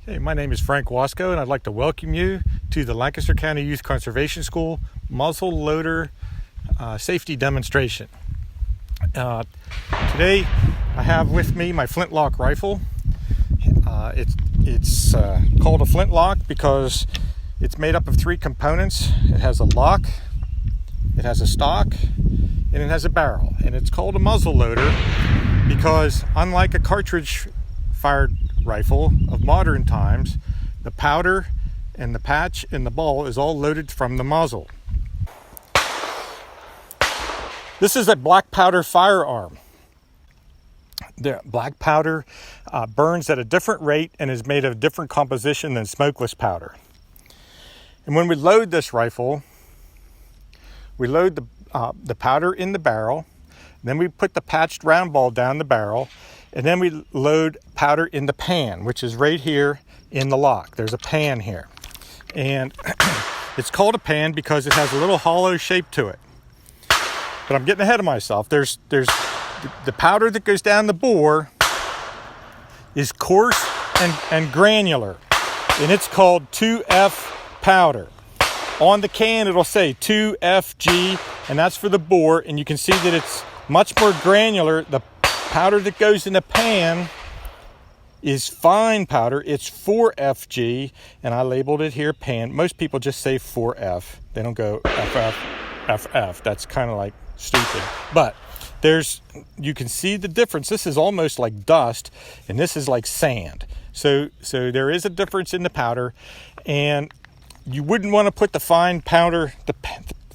Hey, my name is Frank Wasco, and I'd like to welcome you to the Lancaster County Youth Conservation School muzzle loader safety demonstration. Today I have with me my flintlock rifle. It's called a flintlock because it's made up of three components. It has a lock, it has a stock, and it has a barrel. And it's called a muzzle loader because, unlike a cartridge fired rifle of modern times, the powder and the patch and the ball is all loaded from the muzzle. This is a black powder firearm. The black powder burns at a different rate and is made of a different composition than smokeless powder. And when we load this rifle, we load the powder in the barrel, then we put the patched round ball down the barrel, and then we load powder in the pan, which is right here in the lock. There's a pan here. And it's called a pan because it has a little hollow shape to it. But I'm getting ahead of myself. There's the powder that goes down the bore is coarse and granular, and it's called 2F powder. On the can it'll say 2FG, and that's for the bore, and you can see that it's much more granular. The powder that goes in the pan is fine powder. It's 4FG, and I labeled it here pan. Most people just say 4F. They don't go FF. That's kind of like stupid. But you can see the difference. This is almost like dust, and this is like sand. So there is a difference in the powder, and you wouldn't want to put the fine powder, the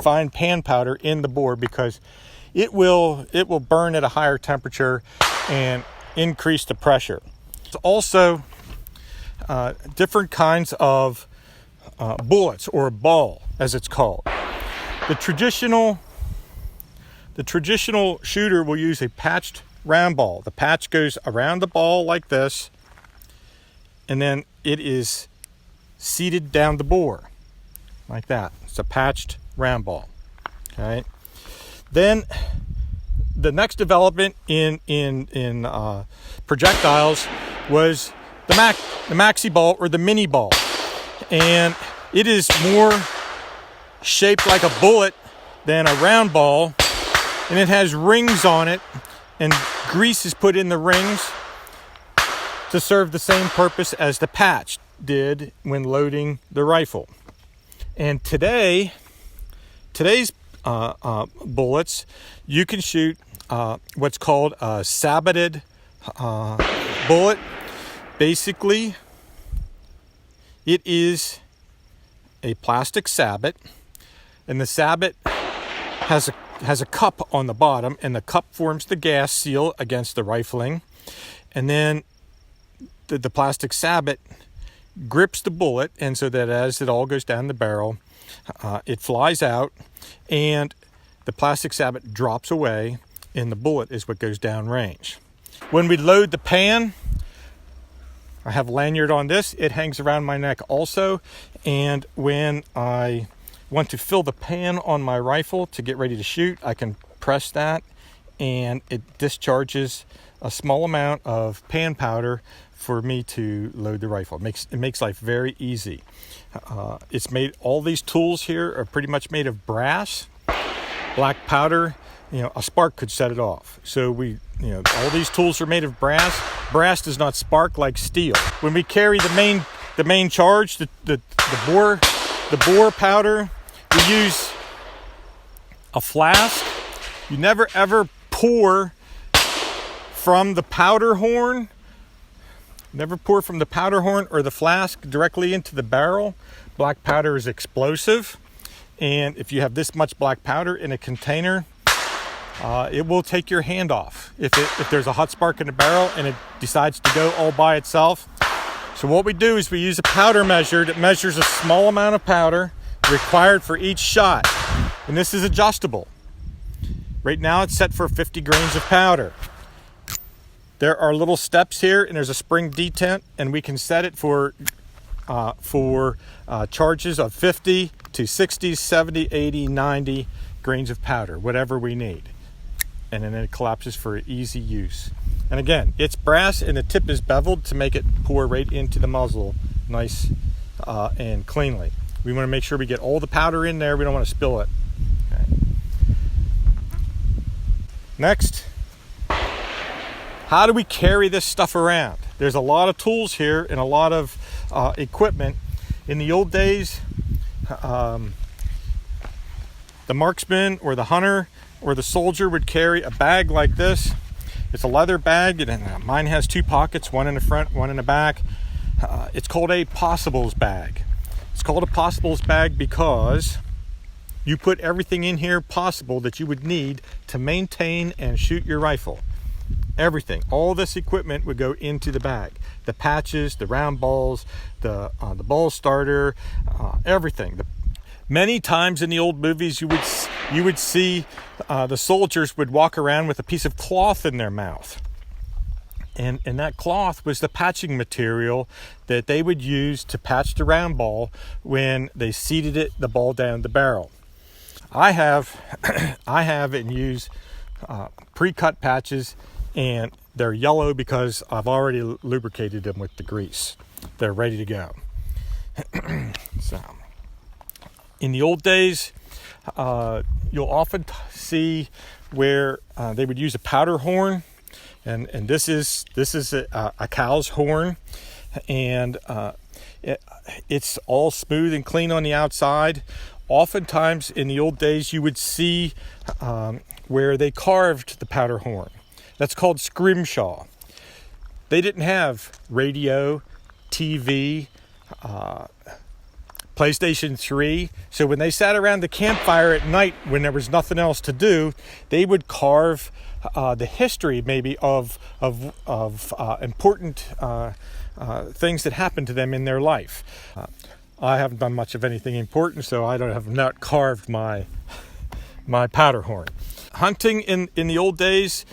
fine pan powder in the bore, because it will burn at a higher temperature and increase the pressure. It's also different kinds of bullets, or ball as it's called. The traditional shooter will use a patched round ball. The patch goes around the ball like this, and then it is seated down the bore like that. It's a patched round ball. Okay. Then the next development in projectiles was the maxi ball, or the mini ball, and it is more shaped like a bullet than a round ball, and it has rings on it, and grease is put in the rings to serve the same purpose as the patch did when loading the rifle. And today's bullets, you can shoot what's called a sabotted bullet. Basically, it is a plastic sabot, and the sabot has a cup on the bottom, and the cup forms the gas seal against the rifling, and then the plastic sabot grips the bullet, and so that as it all goes down the barrel, it flies out, and the plastic sabot drops away, and the bullet is what goes down range. When we load the pan, I have a lanyard on this. It hangs around my neck also, and when I want to fill the pan on my rifle to get ready to shoot, I can press that, and it discharges a small amount of pan powder for me to load the rifle. It makes life very easy. It's made, all these tools here are pretty much made of brass. Black powder, a spark could set it off. So all these tools are made of brass. Brass does not spark like steel. When we carry the main charge, the bore powder, we use a flask. You never ever pour from the powder horn. Never pour from the powder horn or the flask directly into the barrel. Black powder is explosive, and if you have this much black powder in a container, it will take your hand off if there's a hot spark in the barrel and it decides to go all by itself. So what we do is we use a powder measure that measures a small amount of powder required for each shot, and this is adjustable. Right now it's set for 50 grains of powder. There are little steps here, and there's a spring detent, and we can set it for charges of 50 to 60, 70, 80, 90 grains of powder, whatever we need. And then it collapses for easy use. And again, it's brass and the tip is beveled to make it pour right into the muzzle nice and cleanly. We want to make sure we get all the powder in there. We don't want to spill it. Okay. Next, how do we carry this stuff around? There's a lot of tools here and a lot of equipment. In the old days, the marksman or the hunter or the soldier would carry a bag like this. It's a leather bag, and mine has two pockets, one in the front, one in the back. It's called a possibles bag. It's called a possibles bag because you put everything in here possible that you would need to maintain and shoot your rifle. Everything, all this equipment would go into the bag. The patches, the round balls, the ball starter, everything. Many times in the old movies, you would see the soldiers would walk around with a piece of cloth in their mouth. And that cloth was the patching material that they would use to patch the round ball when they seated the ball down the barrel. I have and use pre-cut patches, and they're yellow because I've already lubricated them with the grease. They're ready to go. So, in the old days, you'll often see where they would use a powder horn, and this is a cow's horn, and it's all smooth and clean on the outside. Oftentimes in the old days, you would see where they carved the powder horn. That's called scrimshaw. They didn't have radio, TV, PlayStation 3. So when they sat around the campfire at night when there was nothing else to do, they would carve the history maybe of important things that happened to them in their life. I haven't done much of anything important, so I have not carved my powder horn. Hunting in the old days,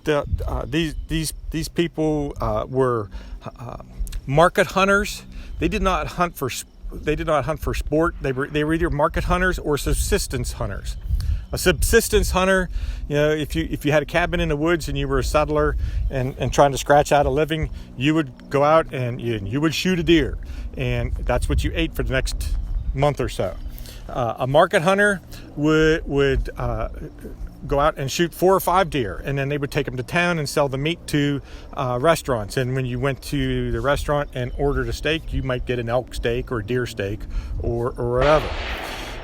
these people were market hunters. They did not hunt for sport. They were either market hunters or subsistence hunters. A subsistence hunter, if you had a cabin in the woods and you were a settler and trying to scratch out a living, you would go out and you would shoot a deer, and that's what you ate for the next month or so. A market hunter would go out and shoot 4 or 5 deer, and then they would take them to town and sell the meat to restaurants. And when you went to the restaurant and ordered a steak, you might get an elk steak or deer steak or whatever.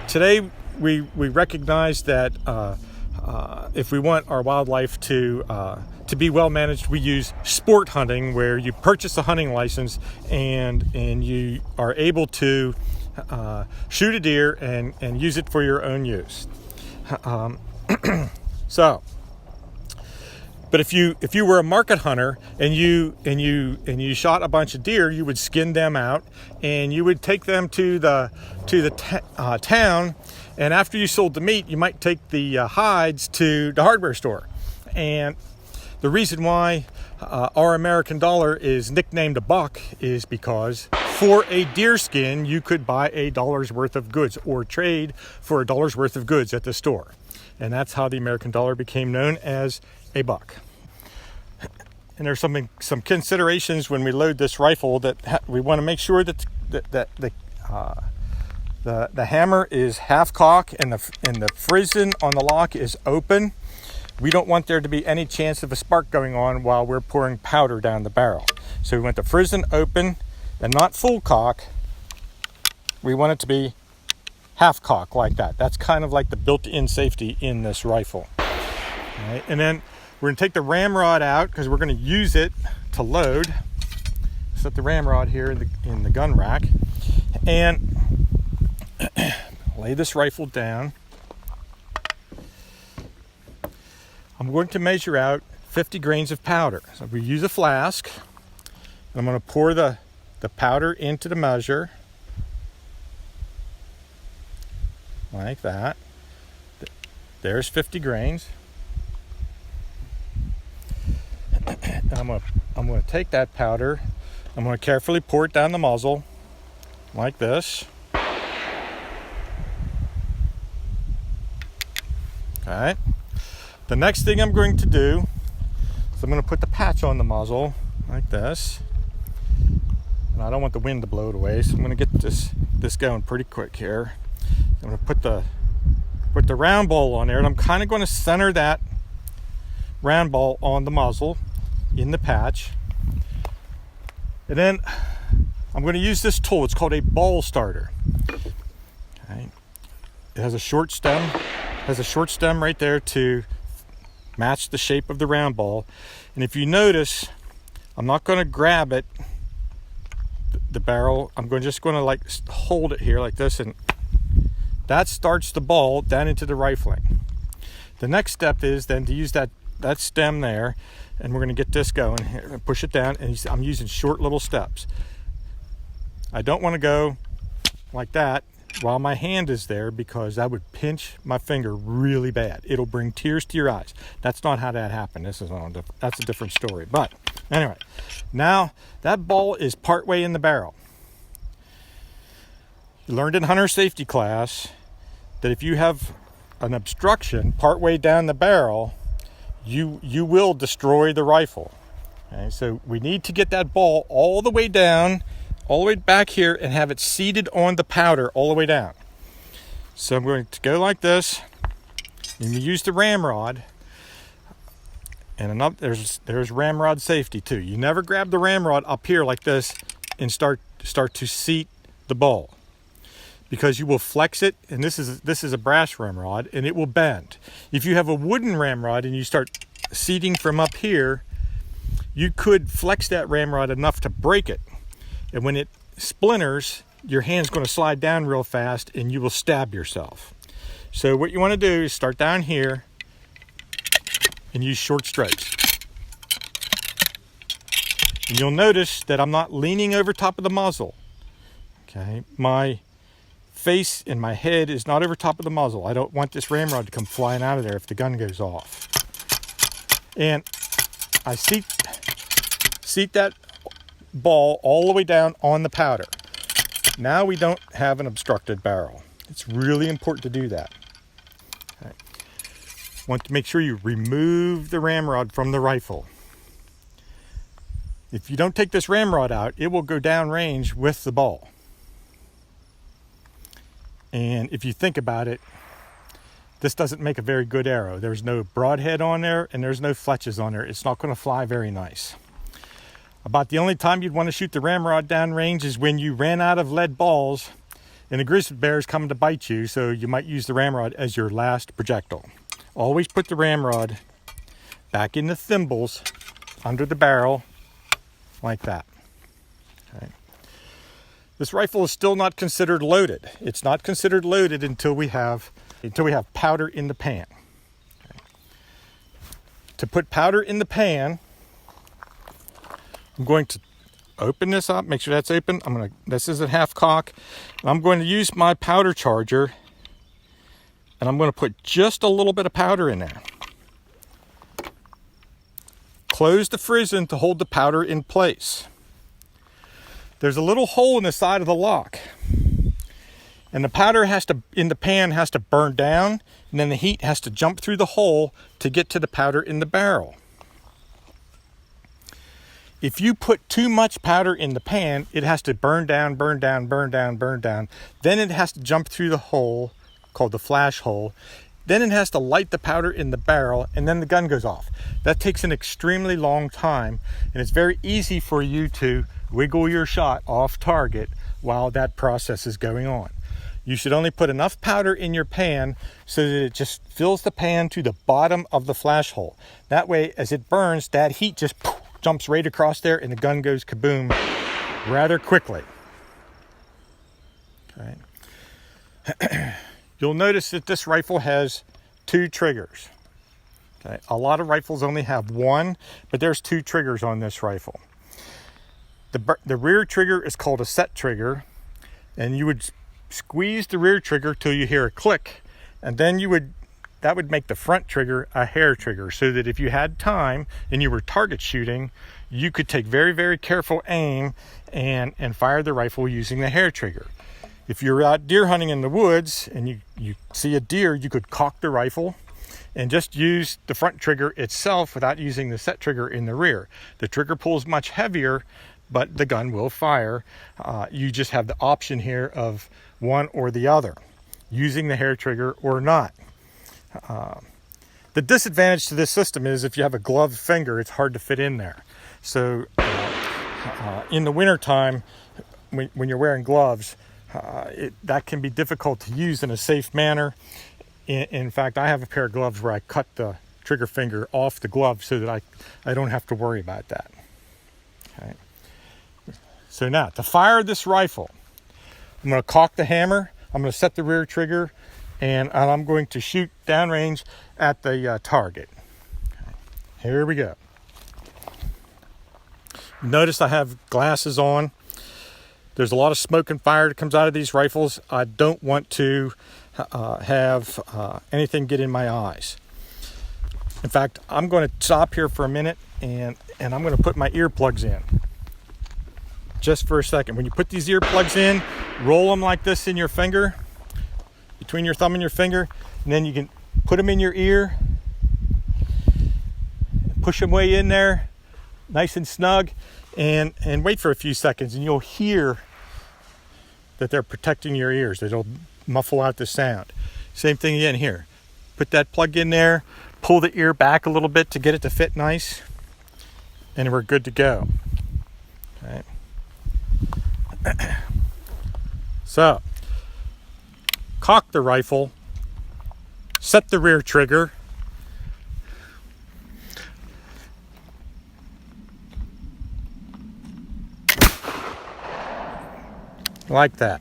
Today, we recognize that if we want our wildlife to be well managed, we use sport hunting, where you purchase a hunting license and you are able to shoot a deer and use it for your own use. So, but if you were a market hunter and you shot a bunch of deer, you would skin them out and you would take them to the town, and after you sold the meat, you might take the hides to the hardware store. And the reason why our American dollar is nicknamed a buck is because for a deer skin, you could buy $1 worth of goods or trade for $1 worth of goods at the store. And that's how the American dollar became known as a buck. And there's some considerations when we load this rifle that we want to make sure that the hammer is half cock and the frizzen on the lock is open. We don't want there to be any chance of a spark going on while we're pouring powder down the barrel. So we want the frizzen open and not full cock. We want it to be half cock like that. That's kind of like the built-in safety in this rifle. All right, and then we're going to take the ramrod out because we're going to use it to load. Set the ramrod here in the gun rack and lay this rifle down. I'm going to measure out 50 grains of powder. So we use a flask. And I'm going to pour the powder into the measure. Like that. There's 50 grains. And I'm going to take that powder. I'm going to carefully pour it down the muzzle like this. Okay. The next thing I'm going to do So I'm going to put the patch on the muzzle like this. And I don't want the wind to blow it away, so I'm going to get this going pretty quick here. I'm going to put the round ball on there, and I'm kind of going to center that round ball on the muzzle in the patch. And then I'm going to use this tool. It's called a ball starter. Okay. It has a short stem. Right there to match the shape of the round ball. And if you notice, I'm not going to grab it, the barrel. I'm just going to like hold it here like this, and that starts the ball down into the rifling. The next step is then to use that stem there, and we're going to get this going here. Push it down, and I'm using short little steps. I don't want to go like that while my hand is there, because that would pinch my finger really bad. It'll bring tears to your eyes. That's not how that happened. That's a different story. But anyway, now that ball is partway in the barrel. You learned in hunter safety class that if you have an obstruction partway down the barrel, you will destroy the rifle. Okay, so we need to get that ball all the way down, all the way back here, and have it seated on the powder all the way down. So I'm going to go like this, and you use the Ramrod, and there's Ramrod safety too. You never grab the Ramrod up here like this and start to seat the ball, because you will flex it, and this is a brass ramrod, and it will bend. If you have a wooden ramrod and you start seating from up here, you could flex that ramrod enough to break it. And when it splinters, your hand's going to slide down real fast and you will stab yourself. So what you want to do is start down here and use short strikes. And you'll notice that I'm not leaning over top of the muzzle. Okay, my face and my head is not over top of the muzzle. I don't want this ramrod to come flying out of there if the gun goes off. And I seat that ball all the way down on the powder. Now we don't have an obstructed barrel. It's really important to do that. Okay. Want to make sure you remove the ramrod from the rifle. If you don't take this ramrod out, it will go down range with the ball. And if you think about it, this doesn't make a very good arrow. There's no broadhead on there, and there's no fletches on there. It's not going to fly very nice. About the only time you'd want to shoot the ramrod down range is when you ran out of lead balls and a grizzly bear is coming to bite you, so you might use the ramrod as your last projectile. Always put the ramrod back in the thimbles under the barrel like that. Okay. This rifle is still not considered loaded. It's not considered loaded until we have powder in the pan. Okay. To put powder in the pan, I'm going to open this up, make sure that's open. This is at half cock. I'm going to use my powder charger, and I'm going to put just a little bit of powder in there. Close the frizzen to hold the powder in place. There's a little hole in the side of the lock, and the powder in the pan has to burn down, and then the heat has to jump through the hole to get to the powder in the barrel. If you put too much powder in the pan, it has to burn down. Then it has to jump through the hole called the flash hole. Then it has to light the powder in the barrel, and then the gun goes off. That takes an extremely long time, and it's very easy for you to wiggle your shot off target while that process is going on. You should only put enough powder in your pan so that it just fills the pan to the bottom of the flash hole. That way, as it burns, that heat just jumps right across there and the gun goes kaboom rather quickly. Okay. You'll notice that this rifle has 2 triggers. Okay. A lot of rifles only have 1, but there's 2 triggers on this rifle. The rear trigger is called a set trigger, and you would squeeze the rear trigger till you hear a click, and then that would make the front trigger a hair trigger, so that if you had time and you were target shooting, you could take very, very careful aim and fire the rifle using the hair trigger. If you're out deer hunting in the woods and you see a deer, you could cock the rifle and just use the front trigger itself without using the set trigger in the rear. The trigger pulls much heavier, but the gun will fire. You just have the option here of one or the other, using the hair trigger or not. The disadvantage to this system is if you have a gloved finger, it's hard to fit in there. So in the winter time, when you're wearing gloves, that can be difficult to use in a safe manner. In fact, I have a pair of gloves where I cut the trigger finger off the glove so that I don't have to worry about that. Okay. So now, to fire this rifle, I'm going to cock the hammer, I'm going to set the rear trigger, and I'm going to shoot downrange at the target. Okay. Here we go. Notice I have glasses on. There's a lot of smoke and fire that comes out of these rifles. I don't want to have anything get in my eyes. In fact, I'm going to stop here for a minute and I'm going to put my earplugs in just for a second. When you put these earplugs in, roll them like this in your finger, between your thumb and your finger, and then you can put them in your ear, push them way in there, nice and snug, and wait for a few seconds, and you'll hear that they're protecting your ears. It'll muffle out the sound. Same thing again here. Put that plug in there, pull the ear back a little bit to get it to fit nice, and we're good to go. Okay. So, cock the rifle, set the rear trigger, like that.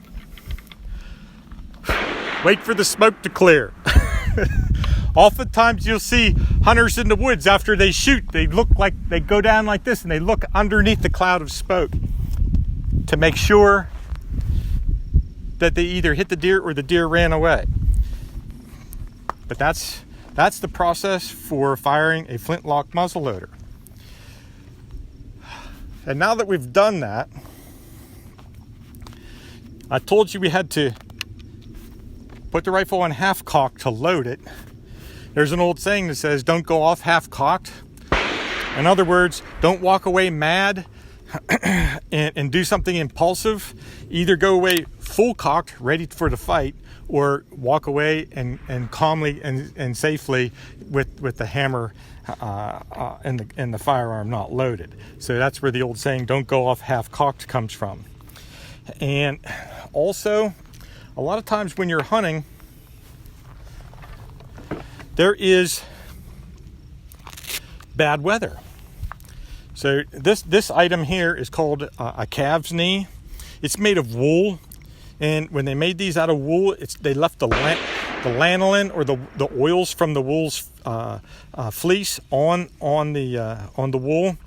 Wait for the smoke to clear. Oftentimes you'll see hunters in the woods after they shoot, they look like they go down like this and they look underneath the cloud of smoke to make sure that they either hit the deer or the deer ran away. But that's the process for firing a flintlock muzzleloader. And now that we've done that, I told you we had to put the rifle on half cock to load it. There's an old saying that says, don't go off half cocked. In other words, don't walk away mad and do something impulsive. Either go away full cocked, ready for the fight, or walk away and calmly and safely with the hammer and the firearm not loaded. So that's where the old saying, don't go off half cocked, comes from. And also, a lot of times when you're hunting, there is bad weather. So this item here is called a calf's knee. It's made of wool, and when they made these out of wool, they left the lanolin or the oils from the wool's fleece on the wool,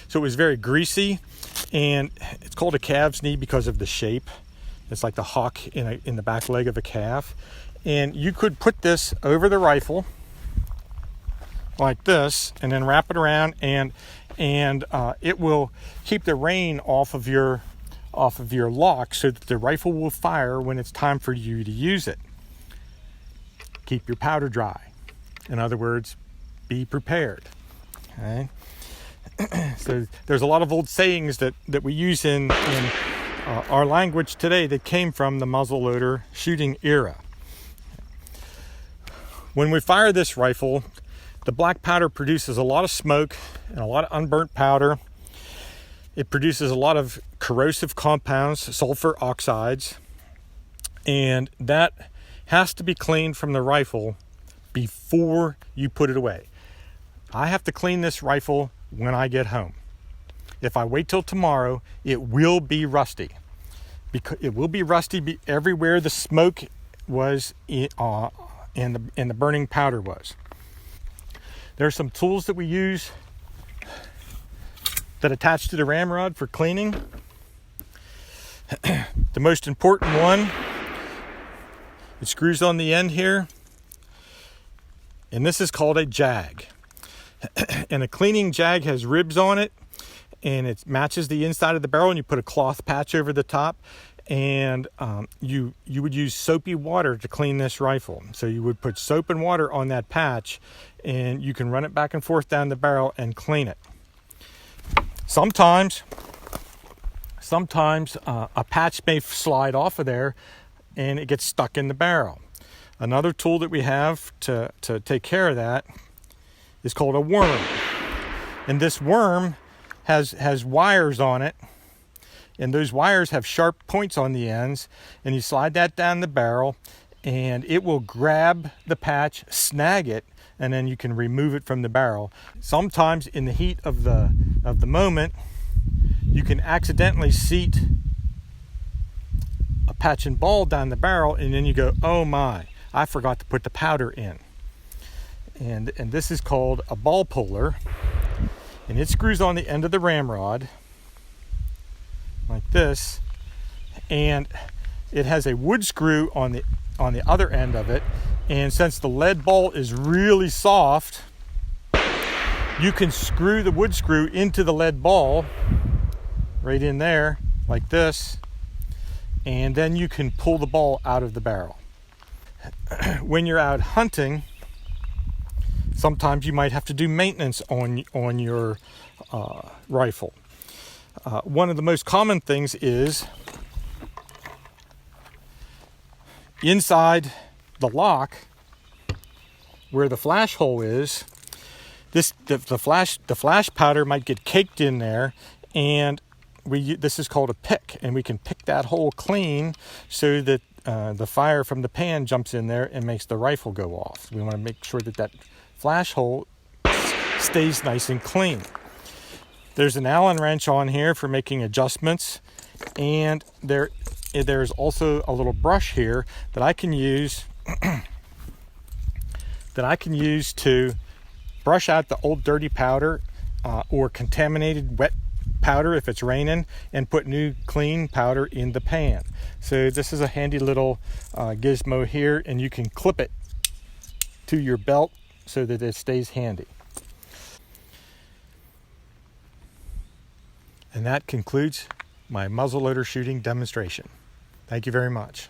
so it was very greasy. And it's called a calf's knee because of the shape. It's like the hock in the back leg of a calf. And you could put this over the rifle like this, and then wrap it around, and it will keep the rain off of your lock, so that the rifle will fire when it's time for you to use it. Keep your powder dry. In other words, be prepared. Okay. So there's a lot of old sayings that we use in our language today that came from the muzzleloader shooting era. When we fire this rifle, the black powder produces a lot of smoke and a lot of unburnt powder. It produces a lot of corrosive compounds, sulfur oxides, and that has to be cleaned from the rifle before you put it away. I have to clean this rifle when I get home. If I wait till tomorrow, it will be rusty. Because it will be rusty everywhere the smoke was and the burning powder was. There are some tools that we use that attach to the ramrod for cleaning. The most important one, it screws on the end here, and this is called a jag. And a cleaning jag has ribs on it, and it matches the inside of the barrel, and you put a cloth patch over the top, and you would use soapy water to clean this rifle. So you would put soap and water on that patch, and you can run it back and forth down the barrel and clean it. Sometimes a patch may slide off of there and it gets stuck in the barrel. Another tool that we have to take care of that is called a worm. And this worm has wires on it, and those wires have sharp points on the ends, and you slide that down the barrel and it will grab the patch, snag it, and then you can remove it from the barrel. Sometimes in the heat of the moment, you can accidentally seat a patch and ball down the barrel, and then you go, oh my, I forgot to put the powder in. And this is called a ball puller, and it screws on the end of the ramrod like this, and it has a wood screw on the other end of it. And since the lead ball is really soft, you can screw the wood screw into the lead ball right in there like this, and then you can pull the ball out of the barrel. When you're out hunting, sometimes you might have to do maintenance on your rifle. One of the most common things is inside the lock where the flash hole is. The flash powder might get caked in there, and this is called a pick, and we can pick that hole clean so that the fire from the pan jumps in there and makes the rifle go off. We want to make sure that flash hole stays nice and clean. There's an Allen wrench on here for making adjustments, and there's also a little brush here that I can use to brush out the old dirty powder or contaminated wet powder if it's raining, and put new clean powder in the pan. So this is a handy little gizmo here, and you can clip it to your belt so that it stays handy. And that concludes my muzzleloader shooting demonstration. Thank you very much.